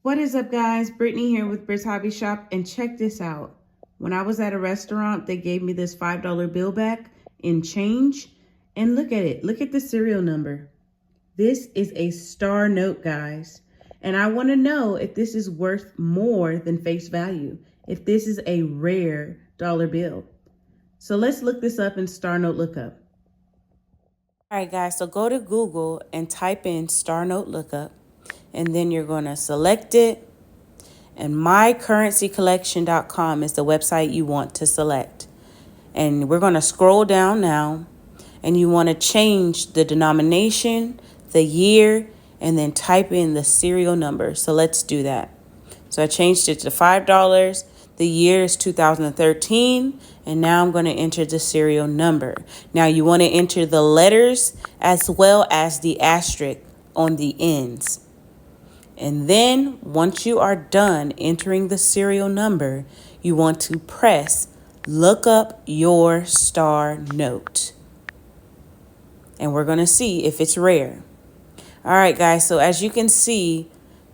What is up, guys? Brittany here with Britt's Hobby Shop, and check this out. When I was at a restaurant, they gave me this $5 bill back in change, and look at it. Look at the serial number. This is a star note, guys, and I want to know if this is worth more than face value, if this is a rare dollar bill. So let's look this up in Star Note Lookup. All right, guys, so go to Google and type in Star Note Lookup. And then you're going to select it, and mycurrencycollection.com is the website you want to select. And we're going to scroll down now, and you want to change the denomination, the year, and then type in the serial number. So let's do that. So I changed it to $5. The year is 2013, and now I'm going to enter the serial number. Now you want to enter the letters as well as the asterisk on the ends. And then once you are done entering the serial number, you want to press look up your star note. And we're going to see if it's rare. All right, guys, so as you can see,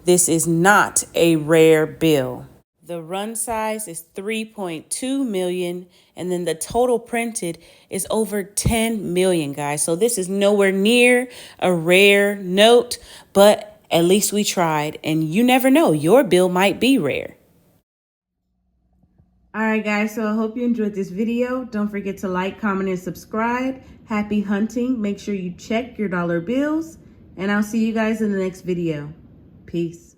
this is not a rare bill. The run size is 3.2 million, and then the total printed is over 10 million, guys. So this is nowhere near a rare note, but at least we tried, and you never know, your bill might be rare. All right, guys, so I hope you enjoyed this video. Don't forget to like, comment, and subscribe. Happy hunting. Make sure you check your dollar bills, and I'll see you guys in the next video. Peace.